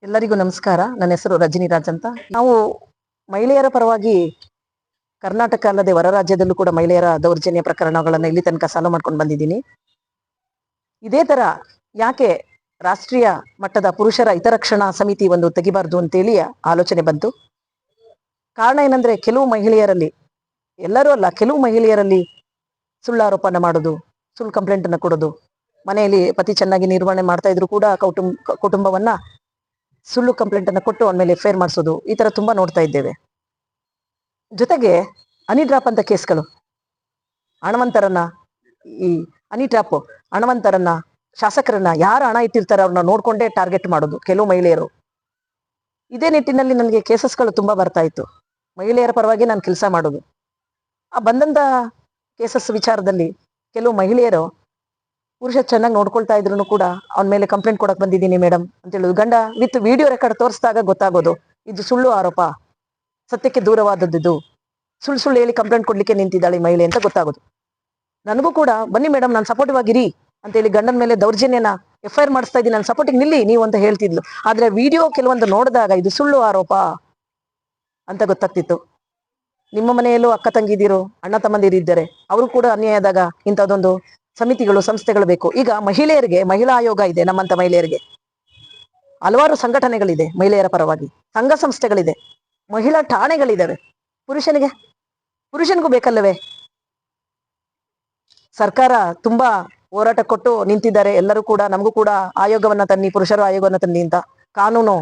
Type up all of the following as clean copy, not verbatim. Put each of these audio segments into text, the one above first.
ಎಲ್ಲರಿಗೂ ನಮಸ್ಕಾರ. ನನ್ನ ಹೆಸರು ರಜನಿ ರಾಜ್ ಅಂತ. ನಾವು ಮಹಿಳೆಯರ ಪರವಾಗಿ ಕರ್ನಾಟಕ ಅಲ್ಲದೆ ಹೊರ ರಾಜ್ಯದಲ್ಲೂ ಕೂಡ ಮಹಿಳೆಯರ ದೌರ್ಜನ್ಯ ಪ್ರಕರಣಗಳನ್ನು ಇಲ್ಲಿ ತನಕ ಸಾಲ್ವ್ ಮಾಡ್ಕೊಂಡು ಬಂದಿದ್ದೀನಿ. ಇದೇ ತರ ಯಾಕೆ ರಾಷ್ಟ್ರೀಯ ಮಟ್ಟದ ಪುರುಷರ ಹಿತರಕ್ಷಣಾ ಸಮಿತಿ ಒಂದು ತೆಗಿಬಾರ್ದು ಅಂತೇಳಿ ಆಲೋಚನೆ ಬಂತು. ಕಾರಣ ಏನಂದ್ರೆ, ಕೆಲವು ಮಹಿಳೆಯರಲ್ಲಿ, ಎಲ್ಲರೂ ಅಲ್ಲ, ಕೆಲವು ಮಹಿಳೆಯರಲ್ಲಿ ಸುಳ್ಳು ಆರೋಪನ ಮಾಡೋದು, ಸುಳ್ಳು ಕಂಪ್ಲೇಂಟ್ ಅನ್ನ ಕೊಡೋದು, ಮನೆಯಲ್ಲಿ ಪತಿ ಚೆನ್ನಾಗಿ ನಿರ್ವಹಣೆ ಮಾಡ್ತಾ ಇದ್ರು ಕೂಡ ಕುಟುಂಬವನ್ನ ಸುಳ್ಳು ಕಂಪ್ಲೇಂಟ್ ಅನ್ನ ಕೊಟ್ಟು ಅವನ ಮೇಲೆ ಎಫ್ಐಆರ್ ಮಾಡಿಸೋದು, ಈ ತರ ತುಂಬಾ ನೋಡ್ತಾ ಇದ್ದೇವೆ. ಜೊತೆಗೆ ಹನಿ ಡ್ರಾಪ್ ಅಂತ ಕೇಸ್ಗಳು, ಹಣವಂತರನ್ನ, ಈ ಹನಿ ಟ್ರಾಪ್ ಹಣವಂತರನ್ನ, ಶಾಸಕರನ್ನ, ಯಾರು ಹಣ ಇಟ್ಟಿರ್ತಾರೆ ಅವ್ರನ್ನ ನೋಡ್ಕೊಂಡೇ ಟಾರ್ಗೆಟ್ ಮಾಡೋದು ಕೆಲವು ಮಹಿಳೆಯರು. ಇದೇ ನಿಟ್ಟಿನಲ್ಲಿ ನನಗೆ ಕೇಸಸ್ಗಳು ತುಂಬಾ ಬರ್ತಾ ಇತ್ತು. ಮಹಿಳೆಯರ ಪರವಾಗಿ ನಾನು ಕೆಲಸ ಮಾಡೋದು. ಆ ಬಂದಂತ ಕೇಸಸ್ ವಿಚಾರದಲ್ಲಿ ಕೆಲವು ಮಹಿಳೆಯರು ಪುರುಷ ಚೆನ್ನಾಗಿ ನೋಡ್ಕೊಳ್ತಾ ಇದ್ರು ಕೂಡ ಅವನ ಮೇಲೆ ಕಂಪ್ಲೇಂಟ್ ಕೊಡಕ್ ಬಂದಿದ್ದೀನಿ ಮೇಡಮ್ ಅಂತ ಹೇಳುದು. ಗಂಡ ವಿತ್ ವಿಡಿಯೋ ರೆಕಾರ್ಡ್ ತೋರಿಸಿದಾಗ ಗೊತ್ತಾಗೋದು ಇದು ಸುಳ್ಳು ಆರೋಪ, ಸತ್ಯಕ್ಕೆ ದೂರವಾದದ್ದು, ಸುಳ್ಳು ಸುಳ್ಳು ಹೇಳಿ ಕಂಪ್ಲೇಂಟ್ ಕೊಡ್ಲಿಕ್ಕೆ ನಿಂತಿದ್ದಾಳೆ ಮಹಿಳೆ ಅಂತ ಗೊತ್ತಾಗೋದು. ನನಗೂ ಕೂಡ ಬನ್ನಿ ಮೇಡಮ್ ನಾನು ಸಪೋರ್ಟಿವ್ ಆಗಿರಿ ಅಂತ ಹೇಳಿ ಗಂಡನ ಮೇಲೆ ದೌರ್ಜನ್ಯನ ಎಫ್ಐಆರ್ ಮಾಡಿಸ್ತಾ ಇದ್ದೀನಿ, ನಾನು ಸಪೋರ್ಟಿಗೆ ನಿಲ್ಲಿ ನೀವು ಅಂತ ಹೇಳ್ತಿದ್ಲು. ಆದ್ರೆ ವಿಡಿಯೋ ಕೆಲವೊಂದು ನೋಡಿದಾಗ ಇದು ಸುಳ್ಳು ಆರೋಪ ಅಂತ ಗೊತ್ತಾಗ್ತಿತ್ತು. ನಿಮ್ಮ ಮನೆಯಲ್ಲೂ ಅಕ್ಕ ತಂಗಿದಿರು, ಅಣ್ಣ ತಮ್ಮಂದಿರಿದ್ದಾರೆ, ಅವರು ಕೂಡ ಅನ್ಯಾಯ ಆದಾಗ ಇಂಥದ್ದೊಂದು ಸಮಿತಿಗಳು, ಸಂಸ್ಥೆಗಳು ಬೇಕು. ಈಗ ಮಹಿಳೆಯರಿಗೆ ಮಹಿಳಾ ಆಯೋಗ ಇದೆ, ನಮ್ಮಂತ ಮಹಿಳೆಯರಿಗೆ ಹಲವಾರು ಸಂಘಟನೆಗಳಿದೆ, ಮಹಿಳೆಯರ ಪರವಾಗಿ ಸಂಘ ಸಂಸ್ಥೆಗಳಿದೆ, ಮಹಿಳಾ ಠಾಣೆಗಳಿದ್ದಾವೆ. ಪುರುಷನಿಗೂ ಬೇಕಲ್ಲವೇ? ಸರ್ಕಾರ ತುಂಬಾ ಹೋರಾಟ ಕೊಟ್ಟು ನಿಂತಿದ್ದಾರೆ, ಎಲ್ಲರೂ ಕೂಡ ನಮಗೂ ಕೂಡ ಆಯೋಗವನ್ನ ತನ್ನಿ, ಪುರುಷರು ಆಯೋಗವನ್ನ ತನ್ನಿ ಅಂತ ಕಾನೂನು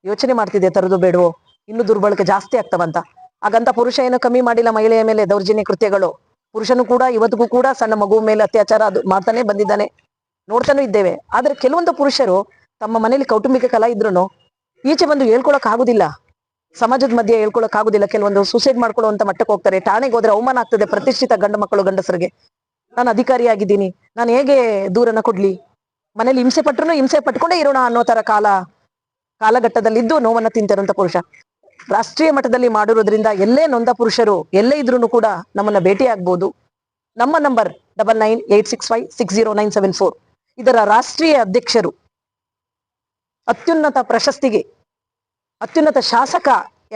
ಯೋಚನೆ ಮಾಡ್ತಿದೆ, ತರದು ಬೇಡವೋ, ಇನ್ನು ದುರ್ಬಳಕೆ ಜಾಸ್ತಿ ಆಗ್ತವಂತ. ಹಾಗಂತ ಪುರುಷ ಏನು ಕಮ್ಮಿ ಮಾಡಿಲ್ಲ ಮಹಿಳೆಯ ಮೇಲೆ ದೌರ್ಜನ್ಯ ಕೃತ್ಯಗಳು. ಪುರುಷನು ಕೂಡ ಇವತ್ತಿಗೂ ಕೂಡ ಸಣ್ಣ ಮಗು ಮೇಲೆ ಅತ್ಯಾಚಾರ ಅದು ಮಾಡ್ತಾನೆ ಬಂದಿದ್ದಾನೆ, ನೋಡ್ತಾನೂ ಇದ್ದೇವೆ. ಆದ್ರೆ ಕೆಲವೊಂದು ಪುರುಷರು ತಮ್ಮ ಮನೇಲಿ ಕೌಟುಂಬಿಕ ಕಲಾ ಇದ್ರು ಈಚೆ ಬಂದು ಹೇಳ್ಕೊಳಕ್ ಆಗುದಿಲ್ಲ, ಸಮಾಜದ ಮಧ್ಯೆ ಹೇಳ್ಕೊಳಕ್ ಆಗುದಿಲ್ಲ. ಕೆಲವೊಂದು ಸೂಸೈಡ್ ಮಾಡ್ಕೊಳ್ಳುವಂತ ಮಟ್ಟಕ್ಕೆ ಹೋಗ್ತಾರೆ. ಠಾಣೆಗೆ ಹೋದ್ರೆ ಅವಮಾನ ಆಗ್ತದೆ ಪ್ರತಿಷ್ಠಿತ ಗಂಡು ಮಕ್ಕಳು, ಗಂಡಸರಿಗೆ. ನಾನು ಅಧಿಕಾರಿಯಾಗಿದ್ದೀನಿ, ನಾನು ಹೇಗೆ ದೂರನ ಕೊಡ್ಲಿ, ಮನೇಲಿ ಹಿಂಸೆ ಪಟ್ರು ಹಿಂಸೆ ಪಟ್ಕೊಂಡೇ ಇರೋಣ ಅನ್ನೋ ತರ ಕಾಲಘಟ್ಟದಲ್ಲಿದ್ದು ನೋವನ್ನ ತಿಂತಿರುವಂತ ಪುರುಷ ರಾಷ್ಟ್ರೀಯ ಮಟ್ಟದಲ್ಲಿ ಮಾಡಿರೋದ್ರಿಂದ ಎಲ್ಲೇ ನೊಂದ ಪುರುಷರು ಎಲ್ಲೇ ಇದ್ರು ಕೂಡ ನಮ್ಮನ್ನ ಭೇಟಿ ಆಗ್ಬಹುದು. ನಮ್ಮ ನಂಬರ್ 9986560974. ಇದರ ರಾಷ್ಟ್ರೀಯ ಅಧ್ಯಕ್ಷರು, ಅತ್ಯುನ್ನತ ಪ್ರಶಸ್ತಿಗೆ, ಅತ್ಯುನ್ನತ ಶಾಸಕ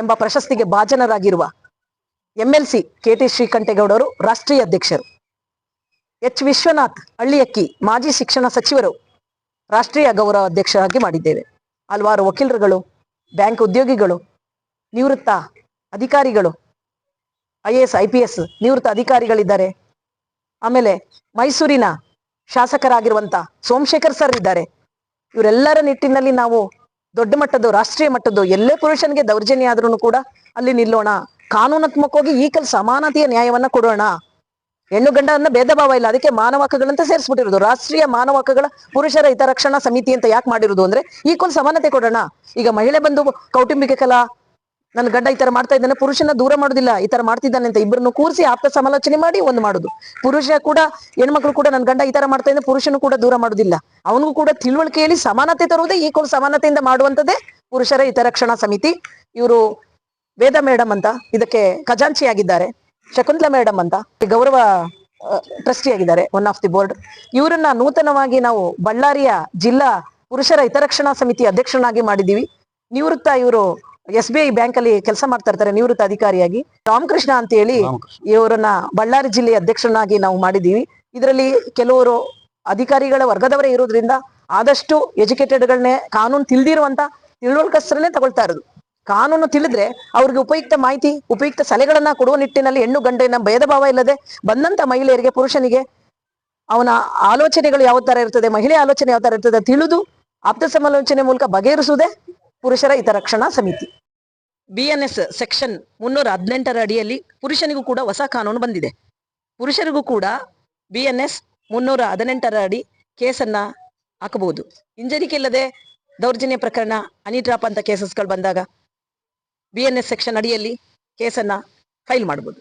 ಎಂಬ ಪ್ರಶಸ್ತಿಗೆ ಭಾಜನರಾಗಿರುವ MLC KT ಶ್ರೀಕಂಠೇಗೌಡರು ರಾಷ್ಟ್ರೀಯ ಅಧ್ಯಕ್ಷರು. H ವಿಶ್ವನಾಥ್ ಹಳ್ಳಿಯಕ್ಕಿ ಮಾಜಿ ಶಿಕ್ಷಣ ಸಚಿವರು ರಾಷ್ಟ್ರೀಯ ಗೌರವ ಅಧ್ಯಕ್ಷರಾಗಿ ಮಾಡಿದ್ದೇವೆ. ಹಲವಾರು ವಕೀಲರುಗಳು, ಬ್ಯಾಂಕ್ ಉದ್ಯೋಗಿಗಳು, ನಿವೃತ್ತ ಅಧಿಕಾರಿಗಳು, IAS IPS ನಿವೃತ್ತ ಅಧಿಕಾರಿಗಳಿದ್ದಾರೆ. ಆಮೇಲೆ ಮೈಸೂರಿನ ಶಾಸಕರಾಗಿರುವಂತ ಸೋಮಶೇಖರ್ ಸರ್ ಇದ್ದಾರೆ. ಇವರೆಲ್ಲರ ನಿಟ್ಟಿನಲ್ಲಿ ನಾವು ದೊಡ್ಡ ಮಟ್ಟದ್ದು, ರಾಷ್ಟ್ರೀಯ ಮಟ್ಟದ್ದು, ಎಲ್ಲೇ ಪುರುಷನಿಗೆ ದೌರ್ಜನ್ಯ ಆದ್ರೂ ಕೂಡ ಅಲ್ಲಿ ನಿಲ್ಲೋಣ, ಕಾನೂನಾತ್ಮಕವಾಗಿ ಈಕಲ್ ಸಮಾನತೆಯ ನ್ಯಾಯವನ್ನ ಕೊಡೋಣ. ಹೆಣ್ಣು ಗಂಡನ್ನ ಭೇದ ಭಾವ ಇಲ್ಲ, ಅದಕ್ಕೆ ಮಾನವ ಹಕ್ಕುಗಳಂತ ಸೇರಿಸ್ಬಿಟ್ಟಿರೋದು. ರಾಷ್ಟ್ರೀಯ ಮಾನವ ಹಕ್ಕುಗಳ ಪುರುಷರ ಹಿತರಕ್ಷಣಾ ಸಮಿತಿ ಅಂತ ಯಾಕೆ ಮಾಡಿರೋದು ಅಂದ್ರೆ ಈಕ್ವಲ್ ಸಮಾನತೆ ಕೊಡೋಣ. ಈಗ ಮಹಿಳೆ ಬಂದು ಕೌಟುಂಬಿಕ ಕಲಾ, ನನ್ನ ಗಂಡ ಈ ತರ ಮಾಡ್ತಾ ಇದ್ದಾನೆ, ಪುರುಷನ ದೂರ ಮಾಡುದಿಲ್ಲ, ಈ ತರ ಮಾಡ್ತಿದ್ದಾನೆ ಅಂತ ಇಬ್ಬರನ್ನು ಕೂರಿಸಿ ಆಪ್ತ ಸಮಾಲೋಚನೆ ಮಾಡಿ ಒಂದು ಮಾಡುದು. ಪುರುಷ ಕೂಡ, ಹೆಣ್ಮಕ್ಳು ಕೂಡ ನನ್ನ ಗಂಡ ಈ ತರ ಮಾಡ್ತಾ ಇದ್ದಾನೆ, ಪುರುಷನು ಕೂಡ ದೂರ ಮಾಡುದಿಲ್ಲ, ಅವನಿಗೂ ಕೂಡ ತಿಳುವಳಿಕೆ ಹೇಳಿ ಸಮಾನತೆ ತರುವುದೇ ಈಕ್ವಲ್ ಸಮಾನತೆಯಿಂದ ಮಾಡುವಂತದ್ದೇ ಪುರುಷರ ಹಿತರಕ್ಷಣಾ ಸಮಿತಿ. ಇವರು ವೇದ ಮೇಡಮ್ ಅಂತ ಇದಕ್ಕೆ ಖಜಾಂಚಿ ಆಗಿದ್ದಾರೆ, ಶಕುಂತಲಾ ಮೇಡಮ್ ಅಂತ ಗೌರವ ಟ್ರಸ್ಟಿ ಆಗಿದ್ದಾರೆ, ಒನ್ ಆಫ್ ದಿ ಬೋರ್ಡ್. ಇವರನ್ನ ನೂತನವಾಗಿ ನಾವು ಬಳ್ಳಾರಿಯ ಜಿಲ್ಲಾ ಪುರುಷರ ಹಿತರಕ್ಷಣಾ ಸಮಿತಿ ಅಧ್ಯಕ್ಷನಾಗಿ ಮಾಡಿದೀವಿ. ನಿವೃತ್ತ ಇವರು SBI ಬ್ಯಾಂಕ್ ಅಲ್ಲಿ ಕೆಲಸ ಮಾಡ್ತಾ ಇರ್ತಾರೆ, ನಿವೃತ್ತ ಅಧಿಕಾರಿಯಾಗಿ. ರಾಮಕೃಷ್ಣ ಅಂತ ಹೇಳಿ ಇವರನ್ನ ಬಳ್ಳಾರಿ ಜಿಲ್ಲೆಯ ಅಧ್ಯಕ್ಷನಾಗಿ ನಾವು ಮಾಡಿದೀವಿ. ಇದರಲ್ಲಿ ಕೆಲವರು ಅಧಿಕಾರಿಗಳ ವರ್ಗದವರೇ ಇರೋದ್ರಿಂದ ಆದಷ್ಟು ಎಜುಕೇಟೆಡ್ಗಳನ್ನೇ, ಕಾನೂನು ತಿಳಿದಿರುವಂತ ತಿಳುವಳಿಕಸ್ತರನ್ನೇ ತಗೊಳ್ತಾ ಇರೋದು. ಕಾನೂನು ತಿಳಿದ್ರೆ ಅವ್ರಿಗೆ ಉಪಯುಕ್ತ ಮಾಹಿತಿ, ಉಪಯುಕ್ತ ಸಲಹೆಗಳನ್ನ ಕೊಡುವ ನಿಟ್ಟಿನಲ್ಲಿ ಹೆಣ್ಣು ಗಂಡಿನ ಭೇದ ಭಾವ ಇಲ್ಲದೆ ಬಂದಂತ ಮಹಿಳೆಯರಿಗೆ, ಪುರುಷನಿಗೆ ಅವನ ಆಲೋಚನೆಗಳು ಯಾವ ತರ ಇರ್ತದೆ, ಮಹಿಳೆ ಆಲೋಚನೆ ಯಾವ ತರ ಇರ್ತದೆ ತಿಳಿದು ಆಪ್ತ ಸಮಾಲೋಚನೆ ಮೂಲಕ ಬಗೆಹರಿಸುವುದೇ ಪುರುಷರ ಹಿತರಕ್ಷಣಾ ಸಮಿತಿ. BNS ಸೆಕ್ಷನ್ 318 ಅಡಿಯಲ್ಲಿ ಪುರುಷನಿಗೂ ಕೂಡ ಹೊಸ ಕಾನೂನು ಬಂದಿದೆ. ಪುರುಷರಿಗೂ ಕೂಡ BNS 318 ಅಡಿ ಕೇಸನ್ನ ಹಾಕಬಹುದು. ಹಿಂಜರಿಕೆ ದೌರ್ಜನ್ಯ ಪ್ರಕರಣ, ಹನಿ ಡ್ರಾಪ್ ಅಂತ ಕೇಸಸ್ಗಳು ಬಂದಾಗ BNS ಸೆಕ್ಷನ್ ಅಡಿಯಲ್ಲಿ ಕೇಸನ್ನ ಫೈಲ್ ಮಾಡಬಹುದು.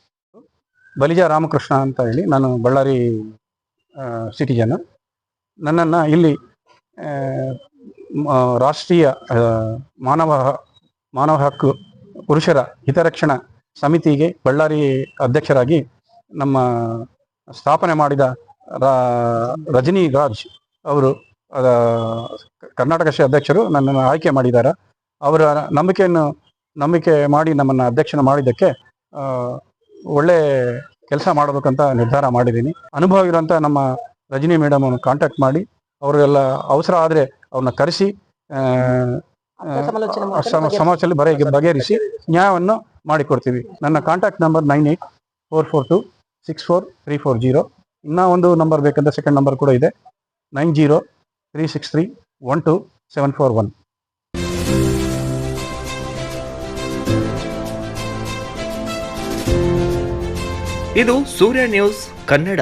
ಬಲಿಜ ರಾಮಕೃಷ್ಣ ಅಂತ ಹೇಳಿ, ನಾನು ಬಳ್ಳಾರಿ ಸಿಟಿಜನ್. ನನ್ನನ್ನು ಇಲ್ಲಿ ರಾಷ್ಟ್ರೀಯ ಮಾನವ ಹಕ್ಕು ಪುರುಷರ ಹಿತರಕ್ಷಣಾ ಸಮಿತಿಗೆ ಬಳ್ಳಾರಿ ಅಧ್ಯಕ್ಷರಾಗಿ ನಮ್ಮ ಸ್ಥಾಪನೆ ಮಾಡಿದ ರಜನಿ ರಾಜ್ ಅವರು ಅದ ಕರ್ನಾಟಕ ಶ್ರೀ ಅಧ್ಯಕ್ಷರು ನನ್ನನ್ನು ಆಯ್ಕೆ ಮಾಡಿದ್ದಾರೆ. ಅವರ ನಂಬಿಕೆ ಮಾಡಿ ನಮ್ಮನ್ನು ಅಧ್ಯಕ್ಷನ ಮಾಡಿದ್ದಕ್ಕೆ ಒಳ್ಳೆ ಕೆಲಸ ಮಾಡಬೇಕಂತ ನಿರ್ಧಾರ ಮಾಡಿದ್ದೀನಿ. ಅನುಭವ ಇರುವಂಥ ನಮ್ಮ ರಜನಿ ಮೇಡಮ್ ಅನ್ನು ಕಾಂಟ್ಯಾಕ್ಟ್ ಮಾಡಿ ಅವರೆಲ್ಲ ಅವಸರ ಆದರೆ ಅವ್ರನ್ನ ಕರೆಸಿ ಸಮಾಜದಲ್ಲಿ ಬಗೆಹರಿಸಿ ನ್ಯಾಯವನ್ನು ಮಾಡಿಕೊಡ್ತೀವಿ. ನನ್ನ ಕಾಂಟ್ಯಾಕ್ಟ್ ನಂಬರ್ 9844264340. ಇನ್ನೂ ಒಂದು ನಂಬರ್ ಬೇಕಂದ್ರೆ ಸೆಕೆಂಡ್ ನಂಬರ್ ಕೂಡ ಇದೆ, 9036312741. ಇದು ಸೂರ್ಯ ನ್ಯೂಸ್ ಕನ್ನಡ.